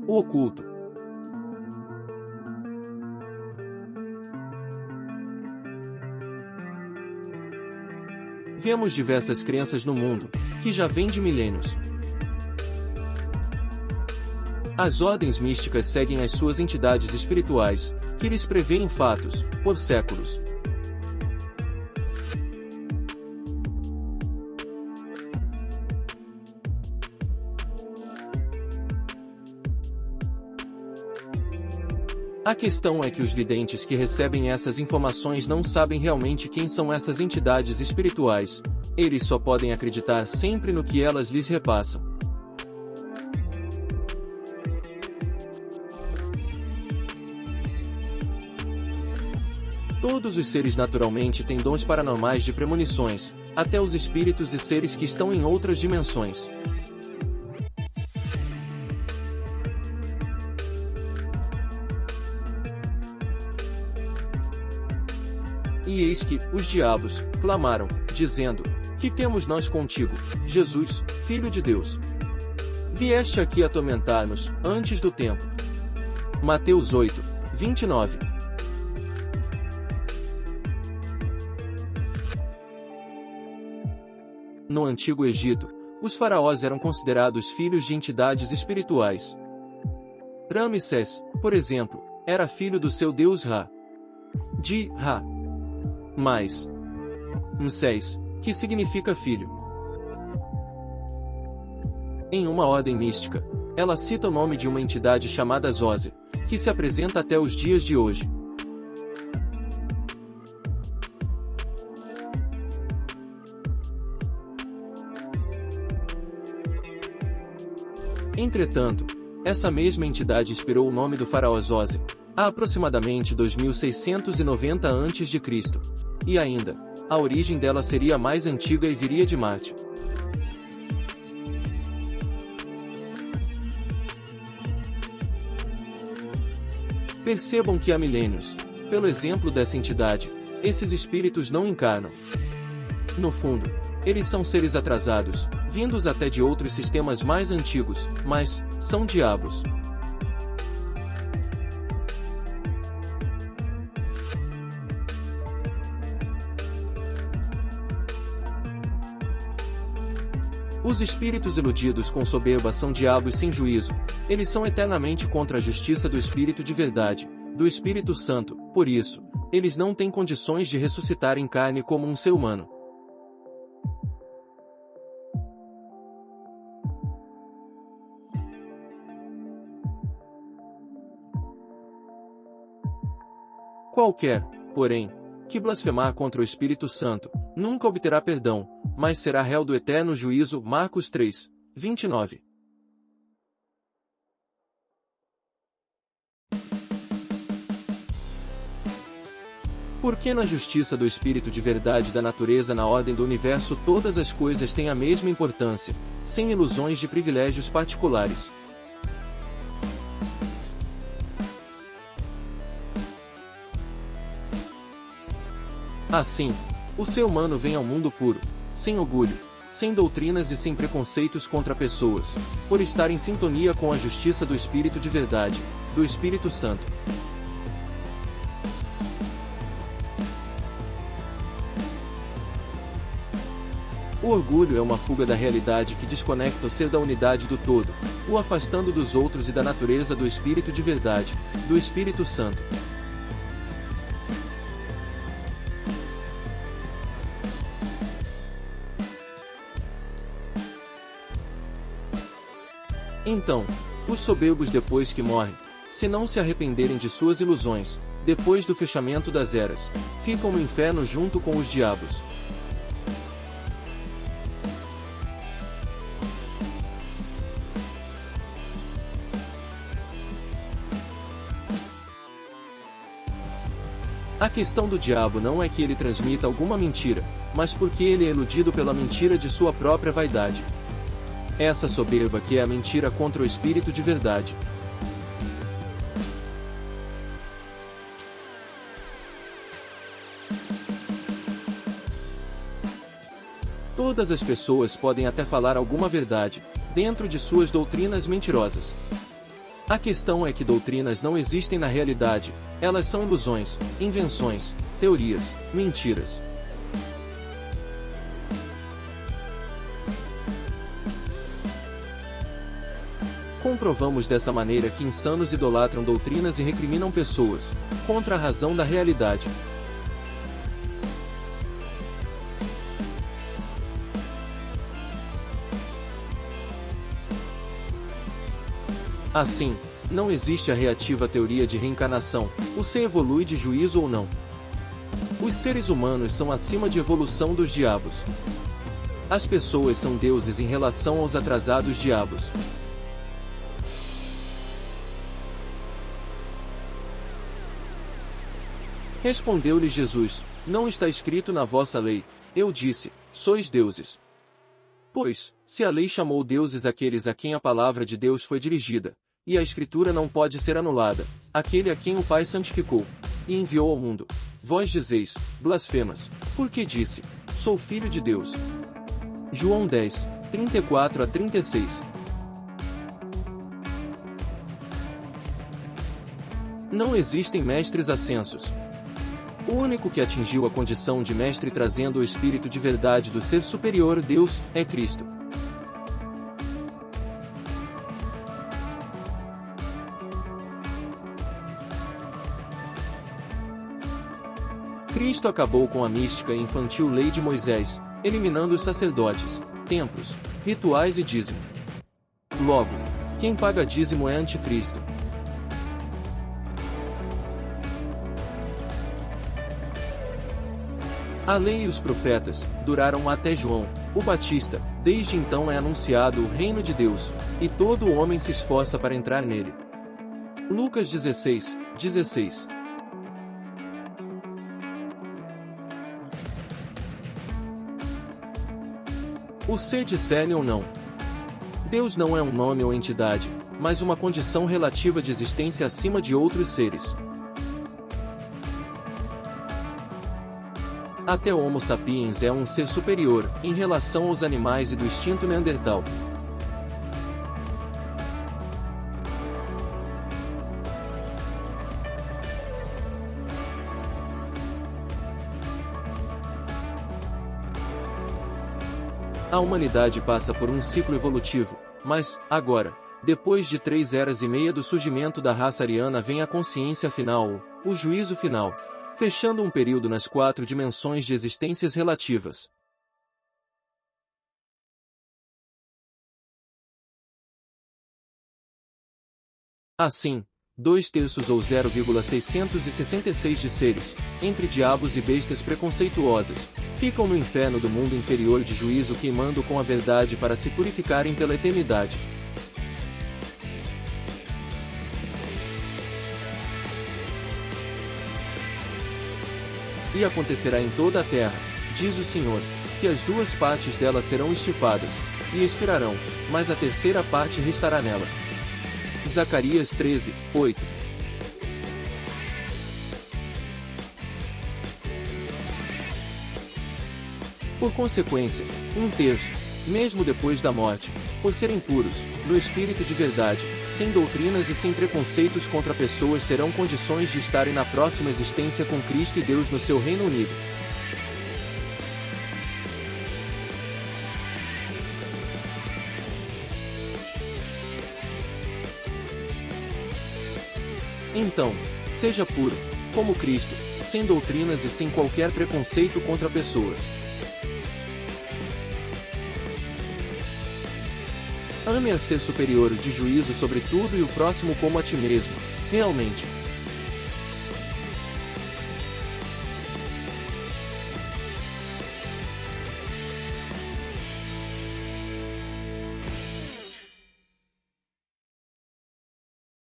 O oculto. Vemos diversas crenças no mundo, que já vêm de milênios. As ordens místicas seguem as suas entidades espirituais, que lhes preveem fatos, por séculos. A questão é que os videntes que recebem essas informações não sabem realmente quem são essas entidades espirituais, eles só podem acreditar sempre no que elas lhes repassam. Todos os seres naturalmente têm dons paranormais de premonições, até os espíritos e seres que estão em outras dimensões. E eis que, os diabos, clamaram, dizendo, que temos nós contigo, Jesus, Filho de Deus? Vieste aqui atormentar-nos, antes do tempo. Mateus 8, 29. No Antigo Egito, os faraós eram considerados filhos de entidades espirituais. Ramsés, por exemplo, era filho do seu deus Ra. De Ra. Mas Msés, que significa filho. Em uma ordem mística, ela cita o nome de uma entidade chamada Zoser, que se apresenta até os dias de hoje. Entretanto, essa mesma entidade inspirou o nome do faraó Zoser, há aproximadamente 2690 a.C. E ainda, a origem dela seria mais antiga e viria de Marte. Percebam que há milênios, pelo exemplo dessa entidade, esses espíritos não encarnam. No fundo, eles são seres atrasados, vindos até de outros sistemas mais antigos, mas são diabos. Os espíritos iludidos com soberba são diabos sem juízo, eles são eternamente contra a justiça do Espírito de verdade, do Espírito Santo, por isso, eles não têm condições de ressuscitar em carne como um ser humano. Qualquer, porém, que blasfemar contra o Espírito Santo, nunca obterá perdão, mas será réu do eterno juízo. Marcos 3, 29. Porque na justiça do Espírito de verdade da natureza na ordem do universo todas as coisas têm a mesma importância, sem ilusões de privilégios particulares. Assim, o ser humano vem ao mundo puro, sem orgulho, sem doutrinas e sem preconceitos contra pessoas, por estar em sintonia com a justiça do Espírito de verdade, do Espírito Santo. O orgulho é uma fuga da realidade que desconecta o ser da unidade do todo, o afastando dos outros e da natureza do Espírito de verdade, do Espírito Santo. Então, os soberbos depois que morrem, se não se arrependerem de suas ilusões, depois do fechamento das eras, ficam no inferno junto com os diabos. A questão do diabo não é que ele transmita alguma mentira, mas porque ele é iludido pela mentira de sua própria vaidade. Essa soberba que é a mentira contra o Espírito de verdade. Todas as pessoas podem até falar alguma verdade, dentro de suas doutrinas mentirosas. A questão é que doutrinas não existem na realidade, elas são ilusões, invenções, teorias, mentiras. Comprovamos dessa maneira que insanos idolatram doutrinas e recriminam pessoas, contra a razão da realidade. Assim, não existe a reativa teoria de reencarnação, o ser evolui de juízo ou não. Os seres humanos são acima de evolução dos diabos. As pessoas são deuses em relação aos atrasados diabos. Respondeu-lhe Jesus: não está escrito na vossa lei, eu disse, sois deuses. Pois, se a lei chamou deuses aqueles a quem a palavra de Deus foi dirigida, e a Escritura não pode ser anulada, aquele a quem o Pai santificou, e enviou ao mundo, vós dizeis, blasfemas, porque disse, sou filho de Deus. João 10, 34 a 36. Não existem mestres ascensos. O único que atingiu a condição de mestre trazendo o espírito de verdade do ser superior Deus, é Cristo. Cristo acabou com a mística e infantil lei de Moisés, eliminando os sacerdotes, templos, rituais e dízimo. Logo, quem paga dízimo é anticristo. A lei e os profetas duraram até João, o Batista. Desde então é anunciado o reino de Deus, e todo homem se esforça para entrar nele. Lucas 16, 16. O ser discerne ou não. Deus não é um nome ou entidade, mas uma condição relativa de existência acima de outros seres. Até o Homo sapiens é um ser superior, em relação aos animais e do instinto neandertal. A humanidade passa por um ciclo evolutivo, mas, agora, depois de 3 eras e meia do surgimento da raça ariana vem a consciência final, o juízo final, fechando um período nas 4 dimensões de existências relativas. Assim, 2/3 ou 0,666 de seres, entre diabos e bestas preconceituosas, ficam no inferno do mundo inferior de juízo queimando com a verdade para se purificarem pela eternidade. E acontecerá em toda a terra, diz o Senhor, que as 2 partes dela serão extirpadas, e expirarão, mas a terceira parte restará nela. Zacarias 13, 8. Por consequência, 1/3, mesmo depois da morte, por serem puros, no espírito de verdade, sem doutrinas e sem preconceitos contra pessoas terão condições de estarem na próxima existência com Cristo e Deus no seu reino unido. Então, seja puro, como Cristo, sem doutrinas e sem qualquer preconceito contra pessoas. Ame a ser superior de juízo sobre tudo e o próximo como a ti mesmo, realmente.